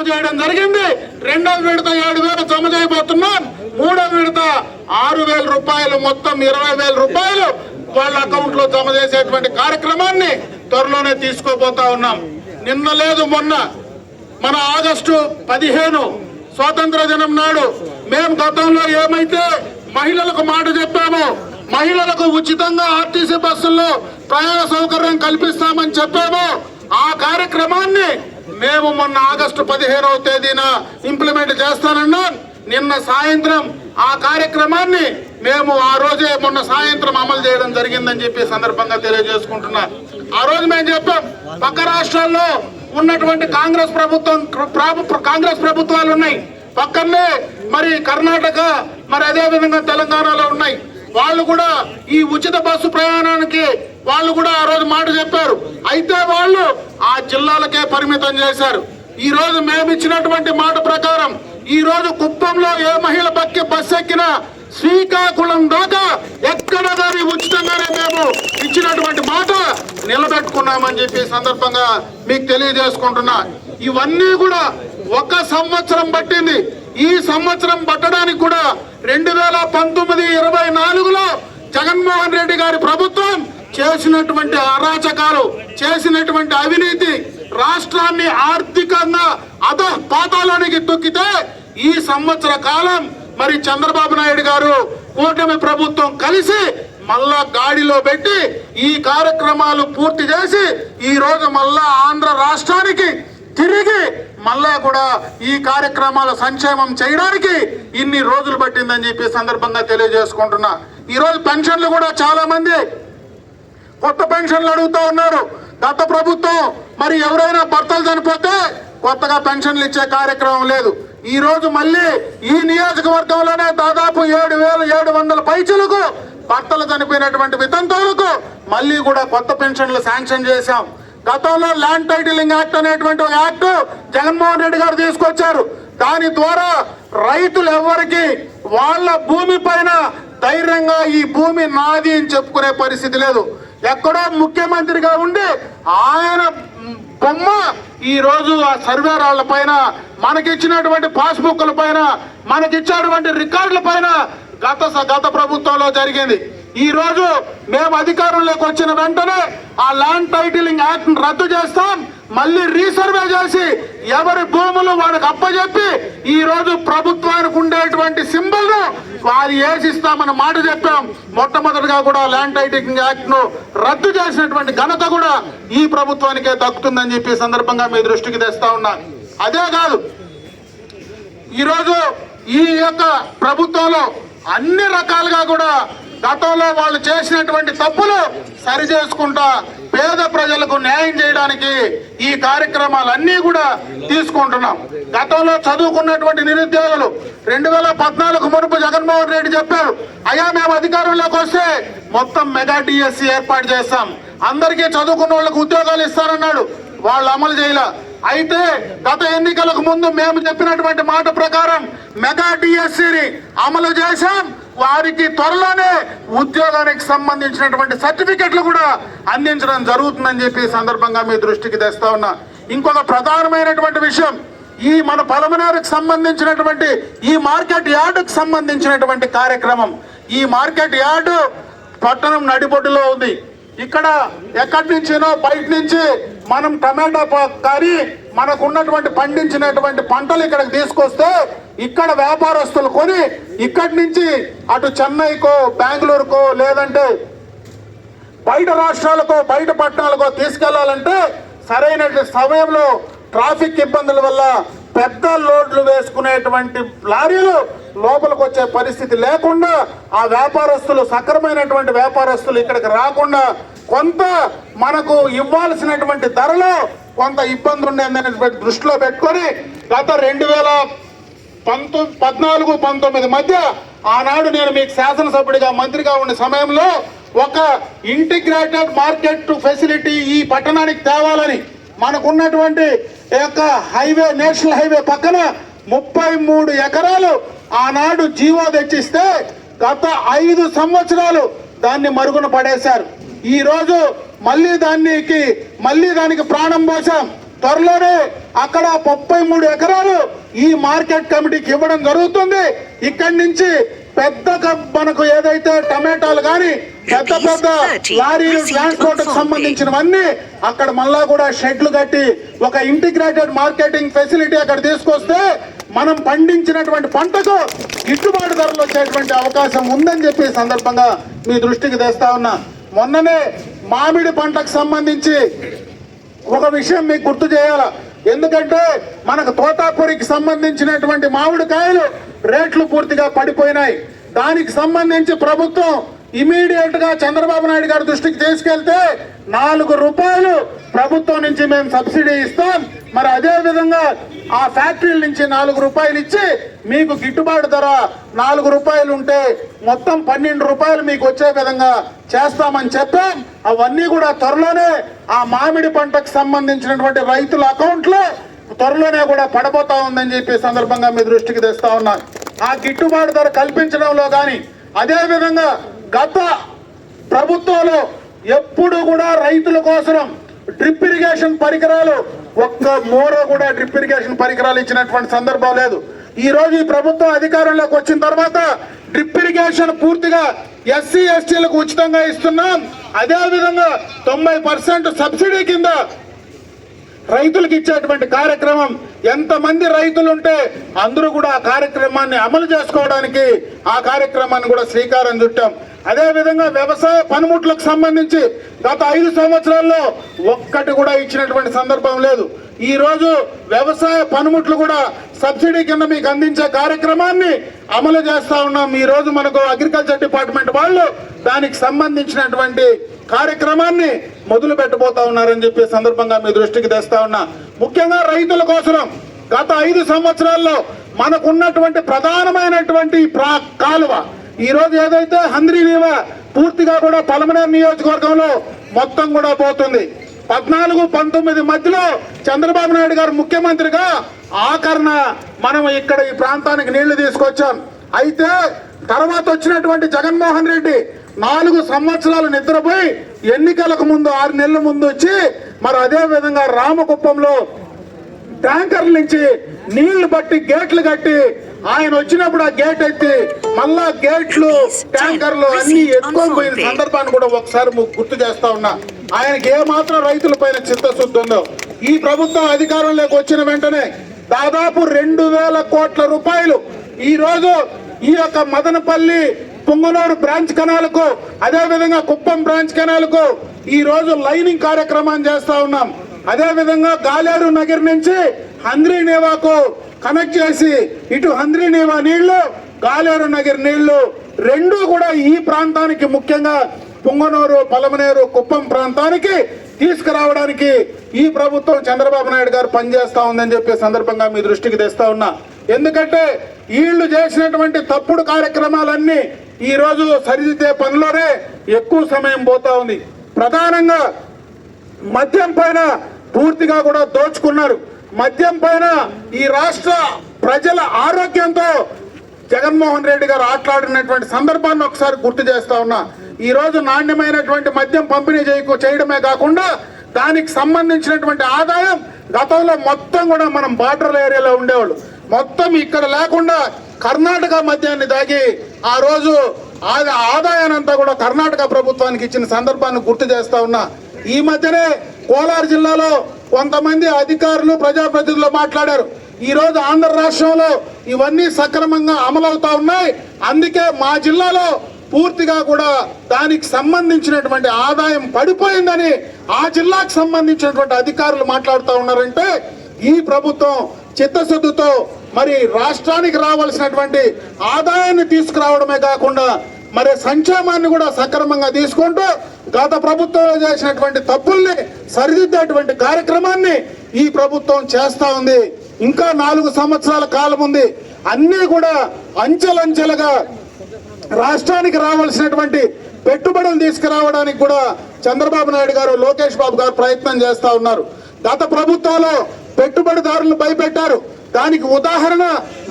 చేయడం జరిగింది. రెండవ విడత 7,000 జమ చేయబోతున్నాం. మూడవ విడత 6,000 రూపాయలు, మొత్తం 20,000 రూపాయలు వాళ్ళ అకౌంట్ లో జమ చేసేటువంటి కార్యక్రమాన్ని త్వరలోనే తీసుకోబోతా ఉన్నాం. నిన్న లేదు మొన్న మన ఆగస్టు 15 స్వాతంత్ర దినం నాడు మేము గతంలో ఏమైతే మహిళలకు మాట చెప్పామో, మహిళలకు ఉచితంగా ఆర్టీసీ బస్సుల్లో ప్రయాణ సౌకర్యం కల్పిస్తామని చెప్పామో, ఆ కార్యక్రమాన్ని మేము మొన్న ఆగస్టు 15వ తేదీన ఇంప్లిమెంట్ చేస్తానన్నాం. నిన్న సాయంత్రం ఆ కార్యక్రమాన్ని మేము ఆ రోజే మొన్న సాయంత్రం అమలు చేయడం జరిగిందని చెప్పి సందర్భంగా తెలియజేసుకుంటున్నా. ఆ రోజు మేము చెప్పాం, పక్క రాష్ట్రాల్లో ఉన్నటువంటి కాంగ్రెస్ ప్రభుత్వాలు ఉన్నాయి, పక్కనే మరి కర్ణాటక, మరి అదే విధంగా తెలంగాణలో ఉన్నాయి. వాళ్ళు కూడా ఈ ఉచిత బస్సు ప్రయాణానికి వాళ్ళు కూడా ఆ రోజు మాట చెప్పారు. అయితే వాళ్ళు ఆ జిల్లాలకే పరిమితం చేశారు. ఈ రోజు మేము ఇచ్చినటువంటి మాట ప్రకారం ఈ రోజు కుప్పంలో ఏ మహిళ బస్సు ఎక్కినా శ్రీకాకుళం దాకా ఎక్కడ కానీ ఉచితంగానే మేము ఇచ్చినటువంటి మాట నిలబెట్టుకున్నామని చెప్పి సందర్భంగా మీకు తెలియజేసుకుంటున్నా. ఇవన్నీ కూడా 1 సంవత్సరం పట్టింది. ఈ సంవత్సరం పట్టడానికి కూడా 2019-24లో జగన్మోహన్ రెడ్డి గారి ప్రభుత్వం చేసినటువంటి అరాచకాలు, చేసినటువంటి అవినీతి రాష్ట్రాన్ని ఆర్థికంగా అధపాతాళానికి తొక్కితే, ఈ సంవత్సర కాలం మరి చంద్రబాబు నాయుడు గారు కూటమి ప్రభుత్వం కలిసి మళ్ళా గాడిలో పెట్టి ఈ కార్యక్రమాలు పూర్తి చేసి ఈ రోజు మళ్ళా ఆంధ్ర రాష్ట్రానికి తిరిగి మళ్ళా కూడా ఈ కార్యక్రమాల సంక్షేమం చేయడానికి ఇన్ని రోజులు పట్టిందని చెప్పి సందర్భంగా తెలియజేసుకుంటున్నా. ఈ రోజు పెన్షన్లు కూడా చాలా మంది కొత్త పెన్షన్లు అడుగుతూ ఉన్నారు. గత ప్రభుత్వం మరి ఎవరైనా భర్తలు చనిపోతే కొత్తగా పెన్షన్లు ఇచ్చే కార్యక్రమం లేదు. ఈ రోజు మళ్ళీ ఈ నియోజకవర్గంలోనే దాదాపు 7,700 పైచలకు భర్తలు చనిపోయినటువంటి వితంతువులకు మళ్ళీ కూడా కొత్త పెన్షన్లు శాంక్షన్ చేశాం. గతంలో ల్యాండ్ టైటిలింగ్ యాక్ట్ అనేటువంటి ఒక యాక్ట్ జగన్మోహన్ రెడ్డి గారు తీసుకొచ్చారు. దాని ద్వారా రైతులు ఎవరికి వాళ్ళ భూమి పైన ధైర్యంగా ఈ భూమి నాది అని చెప్పుకునే పరిస్థితి లేదు. ఎక్కడో ముఖ్యమంత్రిగా ఉండి ఆయన బొమ్మ ఈ రోజు ఆ సర్వేరాళ్ల పైన, మనకిచ్చినటువంటి పాస్బుక్ల పైన, మనకిచ్చినటువంటి రికార్డుల పైన గత ప్రభుత్వంలో జరిగింది. ఈ రోజు మేము అధికారంలోకి వచ్చిన వెంటనే ఆ ల్యాండ్ టైటిలింగ్ యాక్ట్ రద్దు చేస్తాం, మళ్ళీ రీసర్వే చేసి ఎవరి భూములు వారికి అప్పచెప్పి ఈ రోజు ప్రభుత్వానికి ఉండేటువంటి సింబల్ ను వారు వేసిస్తామని మాట చెప్పాం. మొట్టమొదటిగా కూడా ల్యాండ్ టైటిలింగ్ యాక్ట్ ను రద్దు చేసినటువంటి ఘనత కూడా ఈ ప్రభుత్వానికే దక్కుతుందని చెప్పి సందర్భంగా మీ దృష్టికి తెస్తా ఉన్నా. అదే కాదు, ఈరోజు ఈ యొక్క ప్రభుత్వంలో అన్ని రకాలుగా కూడా గతంలో వాళ్ళు చేసినటువంటి తప్పులు సరి చేసుకుంటా పేద ప్రజలకు న్యాయం చేయడానికి ఈ కార్యక్రమాలన్నీ కూడా తీసుకుంటున్నాం. గతంలో చదువుకున్నటువంటి నిరుద్యోగులు 2014 మునుపు జగన్మోహన్ రెడ్డి చెప్పారు, అయ్యా మేము అధికారంలోకి వస్తే మొత్తం మెగా డిఎస్సి ఏర్పాటు చేస్తాం, అందరికీ చదువుకున్న వాళ్ళకు ఉద్యోగాలు ఇస్తారన్నాడు. వాళ్ళు అమలు చేయలే. అయితే గత ఎన్నికలకు ముందు మేము చెప్పినటువంటి మాట ప్రకారం మెగా డిఎస్సిని అమలు చేశాం. వారికి త్వరలోనే ఉద్యోగానికి సంబంధించినటువంటి సర్టిఫికెట్లు కూడా అందించడం జరుగుతుందని చెప్పి సందర్భంగా మీ దృష్టికి తెస్తా ఉన్నా. ఇంకొక ప్రధానమైనటువంటి విషయం, ఈ మన పలమనేరుకు సంబంధించినటువంటి ఈ మార్కెట్ యార్డుకు సంబంధించినటువంటి కార్యక్రమం. ఈ మార్కెట్ యార్డు పట్టణం నడిబొడ్డులో ఉంది. ఇక్కడ ఎక్కడి నుంచినో బయట నుంచి మనం టమాటా కానీ మనకు ఉన్నటువంటి పండించినటువంటి పంటలు ఇక్కడికి తీసుకొస్తే ఇక్కడ వ్యాపారస్తులు కొని ఇక్కడి నుంచి అటు చెన్నైకో, బెంగళూరుకో, లేదంటే బయట రాష్ట్రాలకో, బయట పట్టణాలకో తీసుకెళ్లాలంటే సరైన సమయంలో ట్రాఫిక్ ఇబ్బందుల వల్ల పెద్ద లోడ్లు వేసుకునేటువంటి లారీలు లోపలికి వచ్చే పరిస్థితి లేకుండా ఆ వ్యాపారస్తులు, సక్రమైనటువంటి వ్యాపారస్తులు ఇక్కడికి రాకుండా కొంత మనకు ఇవ్వాల్సినటువంటి ధరలో కొంత ఇబ్బంది ఉండేదని దృష్టిలో పెట్టుకొని గత 2014-19 మధ్య ఆనాడు నేను మీకు శాసనసభ్యుడిగా మంత్రిగా ఉన్న సమయంలో ఒక ఇంటిగ్రేటెడ్ మార్కెట్ ఫెసిలిటీ ఈ పట్టణానికి తేవాలని మనకున్నటువంటి యొక్క హైవే, నేషనల్ హైవే పక్కన 33 ఎకరాలు ఆనాడు జీవో తెచ్చిస్తే గత 5 సంవత్సరాలు దాన్ని మరుగున పడేశారు. ఈ రోజు మళ్ళీ దానికి ప్రాణం పోసాం. త్వరలోనే అక్కడ 33 ఎకరాలు ఈ మార్కెట్ కమిటీకి ఇవ్వడం జరుగుతుంది. ఇక్కడి నుంచి పెద్ద మనకు ఏదైతే టమాటాలు కానీ పెద్ద పెద్ద లారీలు ట్రాన్స్పోర్ట్ కు సంబంధించినవన్నీ అక్కడ మళ్ళా కూడా షెడ్లు కట్టి ఒక ఇంటిగ్రేటెడ్ మార్కెటింగ్ ఫెసిలిటీ అక్కడ తీసుకొస్తే మనం పండించినటువంటి పంటకు గిట్టుబాటు ధరలు వచ్చేటువంటి అవకాశం ఉందని చెప్పి సందర్భంగా మీ దృష్టికి తెస్తా ఉన్నా. మొన్ననే మామిడి పంటకు సంబంధించి ఒక విషయం మీకు గుర్తు చేయాల. ఎందుకంటే మనకు తోతాపురికి సంబంధించినటువంటి మామిడికాయలు రేట్లు పూర్తిగా పడిపోయినాయి. దానికి సంబంధించి ప్రభుత్వం ఇమీడియట్ గా చంద్రబాబు నాయుడు గారి దృష్టికి తీసుకెళ్తే 4 రూపాయలు ప్రభుత్వం నుంచి మేము సబ్సిడీ ఇస్తాం. మరి అదే విధంగా ఆ ఫ్యాక్టరీల నుంచి 4 రూపాయలు ఇచ్చి మీకు గిట్టుబాటు ధర 4 రూపాయలు ఉంటే మొత్తం 12 రూపాయలు మీకు వచ్చే విధంగా చేస్తామని చెప్పాం. అవన్నీ కూడా త్వరలోనే ఆ మామిడి పంటకు సంబంధించినటువంటి రైతుల అకౌంట్లో త్వరలోనే కూడా పడబోతా ఉందని చెప్పి సందర్భంగా మీ దృష్టికి తెస్తా ఉన్నాను. ఆ గిట్టుబాటు ధర కల్పించడంలో కానీ అదే విధంగా గత ప్రభుత్వంలో ఎప్పుడు కూడా రైతుల కోసం డ్రిప్ ఇరిగేషన్ పరికరాలు ఒక్క మోరో కూడా డ్రిప్ ఇరిగేషన్ పరికరాలు ఇచ్చినటువంటి సందర్భం లేదు. ఈ రోజు ఈ ప్రభుత్వం అధికారంలోకి వచ్చిన తర్వాత డ్రిప్ ఇరిగేషన్ పూర్తిగా ఎస్సీ ఎస్టీలకు ఉచితంగా ఇస్తున్నాం. అదే విధంగా 90% సబ్సిడీ కింద రైతులకు ఇచ్చేటువంటి కార్యక్రమం. ఎంతమంది రైతులు ఉంటే అందరూ కూడా ఆ కార్యక్రమాన్ని అమలు చేసుకోవడానికి ఆ కార్యక్రమాన్ని కూడా శ్రీకారం చుట్టాం. అదే విధంగా వ్యవసాయ పనిముట్లకు సంబంధించి గత 5 సంవత్సరాల్లో ఒక్కటి కూడా ఇచ్చినటువంటి సందర్భం లేదు. ఈ రోజు వ్యవసాయ పనిముట్లు కూడా సబ్సిడీ కింద మీకు అందించే కార్యక్రమాన్ని అమలు చేస్తా ఉన్నాం. ఈ రోజు మనకు అగ్రికల్చర్ డిపార్ట్మెంట్ వాళ్ళు దానికి సంబంధించినటువంటి కార్యక్రమాన్ని మొదలు పెట్టబోతా ఉన్నారని చెప్పి సందర్భంగా మీ దృష్టికి తెస్తా ఉన్నా. ముఖ్యంగా రైతుల కోసం గత 5 సంవత్సరాల్లో మనకున్నటువంటి ప్రధానమైనటువంటి కాలువ ఈ రోజు ఏదైతే హంద్రీనీవా పూర్తిగా కూడా పలమనేరు నియోజకవర్గంలో మొత్తం కూడా పోతుంది. 14-19 మధ్యలో చంద్రబాబు నాయుడు గారు ముఖ్యమంత్రిగా ఆఖరణ మనం ఇక్కడ ఈ ప్రాంతానికి నీళ్లు తీసుకొచ్చాం. అయితే తర్వాత వచ్చినటువంటి జగన్మోహన్ రెడ్డి 4 సంవత్సరాలు నిద్రపోయి ఎన్నికలకు ముందు 6 నెలల ముందు వచ్చి మరి అదే విధంగా రామకుప్పంలో ట్యాంకర్ల నుంచి నీళ్లు బట్టి గేట్లు కట్టి ఆయన వచ్చినప్పుడు ఆ గేట్ ఎత్తి మళ్ళా గేట్లు ట్యాంకర్లు అన్ని ఎత్తుకొని పోయిన సందర్భాన్ని కూడా ఒకసారి గుర్తు చేస్తా ఉన్నా. ఆయనకి ఏమాత్రం రైతుల పైన చిత్తశుద్ధి ఉందో. ఈ ప్రభుత్వం అధికారంలోకి వచ్చిన వెంటనే దాదాపు 2,000 కోట్ల రూపాయలు ఈ రోజు ఈ యొక్క మదనపల్లి పుంగనూరు బ్రాంచ్ కెనాల్కు అదే విధంగా కుప్పం బ్రాంచ్ కెనాల్కు ఈ రోజు లైనింగ్ కార్యక్రమాన్ని చేస్తా ఉన్నాం. అదే విధంగా గాలేరు నగర్ నుంచి హంద్రీనేవాకు కనెక్ట్ చేసి ఇటు హంద్రీనేవా నీళ్లు గాలేరు నగర్ నీళ్లు రెండు కూడా ఈ ప్రాంతానికి ముఖ్యంగా పుంగనూరు పలమనేరు కుప్పం ప్రాంతానికి తీసుకురావడానికి ఈ ప్రభుత్వం చంద్రబాబు నాయుడు గారు పనిచేస్తా ఉందని చెప్పే సందర్భంగా మీ దృష్టికి తెస్తా ఉన్నా. ఎందుకంటే వీళ్ళు చేసినటువంటి తప్పుడు కార్యక్రమాలన్నీ ఈ రోజు సరిదిద్దే పనిలోనే ఎక్కువ సమయం పోతా ఉంది. ప్రధానంగా మద్యం పైన పూర్తిగా కూడా దోచుకున్నారు. మద్యం పైన ఈ రాష్ట్ర ప్రజల ఆరోగ్యంతో జగన్మోహన్ రెడ్డి గారు ఆటలాడినటువంటి సందర్భాన్ని ఒకసారి గుర్తు చేస్తా ఉన్నా. ఈ రోజు నాణ్యమైనటువంటి మద్యం పంపిణీ చేయడమే కాకుండా దానికి సంబంధించినటువంటి ఆదాయం గతంలో మొత్తం కూడా మనం బార్డర్ ఏరియాలో ఉండేవాళ్ళు మొత్తం ఇక్కడ లేకుండా కర్ణాటక మద్యాన్ని దాగి ఆ రోజు ఆదాయాన్ని అంతా కూడా కర్ణాటక ప్రభుత్వానికి ఇచ్చిన సందర్భాన్ని గుర్తు చేస్తా ఉన్నా. ఈ మధ్యనే కోలార్ జిల్లాలో కొంతమంది అధికారులు ప్రజాప్రతినిధులు మాట్లాడారు. ఈ రోజు ఆంధ్ర రాష్ట్రంలో ఇవన్నీ సక్రమంగా అమలవుతా ఉన్నాయి. అందుకే మా జిల్లాలో పూర్తిగా కూడా దానికి సంబంధించినటువంటి ఆదాయం పడిపోయిందని ఆ జిల్లాకు సంబంధించినటువంటి అధికారులు మాట్లాడుతూ ఉన్నారంటే ఈ ప్రభుత్వం చిత్తశుద్ధితో మరి రాష్ట్రానికి రావాల్సినటువంటి ఆదాయాన్ని తీసుకురావడమే కాకుండా మరి సంక్షేమాన్ని కూడా సక్రమంగా తీసుకుంటూ గత ప్రభుత్వంలో చేసినటువంటి తప్పుల్ని సరిదిద్దేటువంటి కార్యక్రమాన్ని ఈ ప్రభుత్వం చేస్తా ఉంది. ఇంకా 4 సంవత్సరాల కాలం ఉంది. అన్నీ కూడా అంచెలంచెలుగా రాష్ట్రానికి రావాల్సినటువంటి పెట్టుబడులు తీసుకురావడానికి కూడా చంద్రబాబు నాయుడు గారు లోకేష్ బాబు గారు ప్రయత్నం చేస్తా ఉన్నారు. గత ప్రభుత్వంలో పెట్టుబడిదారులను భయపెట్టారు. దానికి ఉదాహరణ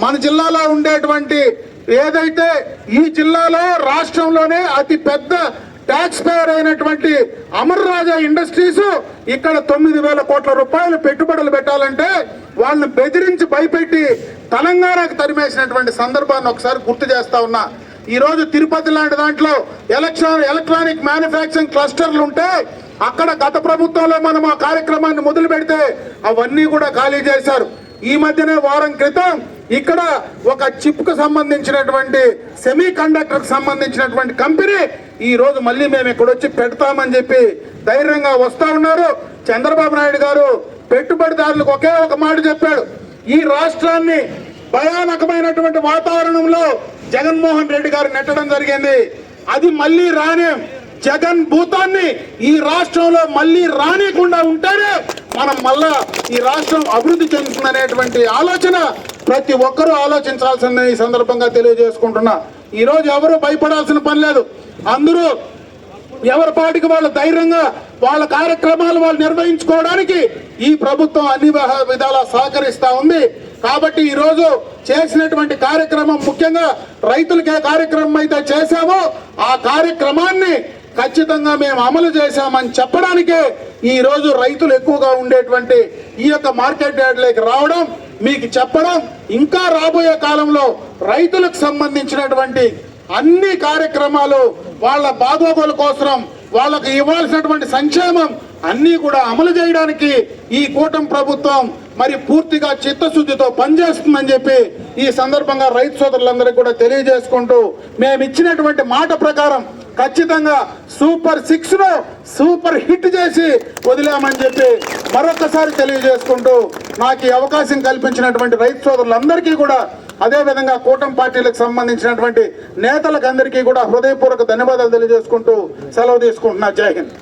మన జిల్లాలో ఉండేటువంటి ఏదైతే ఈ జిల్లాలో రాష్ట్రంలోనే అతి పెద్ద ట్యాక్స్ పేయర్ అయినటువంటి అమర్ రాజా ఇండస్ట్రీస్ ఇక్కడ 9,000 కోట్ల రూపాయలు పెట్టుబడులు పెట్టాలంటే వాళ్ళని బెదిరించి భయపెట్టి తెలంగాణకు తరిమేసినటువంటి సందర్భాన్ని ఒకసారి గుర్తు చేస్తా ఉన్నా. ఈ రోజు తిరుపతి లాంటి దాంట్లో ఎలక్ట్రానిక్ మ్యానుఫ్యాక్చరింగ్ క్లస్టర్లు ఉంటే అక్కడ గత ప్రభుత్వంలో మనం ఆ కార్యక్రమాన్ని మొదలు పెడితే అవన్నీ కూడా ఖాళీ చేశారు. ఈ మధ్యనే వారం క్రితం ఇక్కడ ఒక చిప్ కు సంబంధించినటువంటి సెమీ కండక్టర్ కు సంబంధించినటువంటి కంపెనీ ఈ రోజు మళ్ళీ మేము ఇక్కడ వచ్చి పెడతామని చెప్పి ధైర్యంగా వస్తా ఉన్నారు. చంద్రబాబు నాయుడు గారు పెట్టుబడిదారులకు ఒకే ఒక మాట చెప్పాడు, ఈ రాష్ట్రాన్ని భయానకమైనటువంటి వాతావరణంలో జగన్మోహన్ రెడ్డి గారు నెట్టడం జరిగింది. అది మళ్ళీ రానే జగన్ భూతాన్ని ఈ రాష్ట్రంలో మళ్ళీ రానికుండా ఉంటేనే మనం మళ్ళా ఈ రాష్ట్రం అభివృద్ధి చెందుతుందనేటువంటి ఆలోచన ప్రతి ఒక్కరూ ఆలోచించాల్సిందే ఈ సందర్భంగా తెలియజేసుకుంటున్నా. ఈ రోజు ఎవరు భయపడాల్సిన పని లేదు. అందరూ ఎవరి పాటికి వాళ్ళు ధైర్యంగా వాళ్ళ కార్యక్రమాలు వాళ్ళు నిర్వహించుకోవడానికి ఈ ప్రభుత్వం అన్ని విధాలా సహకరిస్తా ఉంది. కాబట్టి ఈ రోజు చేసినటువంటి కార్యక్రమం ముఖ్యంగా రైతులకి ఏ కార్యక్రమం అయితే చేశామో ఆ కార్యక్రమాన్ని ఖచ్చితంగా మేము అమలు చేశామని చెప్పడానికే ఈ రోజు రైతులు ఎక్కువగా ఉండేటువంటి ఈ యొక్క మార్కెట్ యార్డ్లోకి రావడం, మీకు చెప్పడం, ఇంకా రాబోయే కాలంలో రైతులకు సంబంధించినటువంటి అన్ని కార్యక్రమాలు వాళ్ళ బాగోగుల కోసం వాళ్ళకు ఇవ్వాల్సినటువంటి సంక్షేమం అన్నీ కూడా అమలు చేయడానికి ఈ కూటమి ప్రభుత్వం మరి పూర్తిగా చిత్తశుద్ధితో పనిచేస్తుందని చెప్పి ఈ సందర్భంగా రైతు సోదరులందరికీ కూడా తెలియజేసుకుంటూ మేము ఇచ్చినటువంటి మాట ప్రకారం ఖచ్చితంగా సూపర్ 6 ను సూపర్ హిట్ చేసి వదిలామని చెప్పి మరొకసారి తెలియజేసుకుంటూ నాకు ఈ అవకాశం కల్పించినటువంటి రైతు సోదరులందరికీ కూడా అదేవిధంగా కూటమి పార్టీలకు సంబంధించినటువంటి నేతలకు అందరికీ కూడా హృదయపూర్వక ధన్యవాదాలు తెలియజేసుకుంటూ సెలవు తీసుకుంటున్నా. జై హింద్.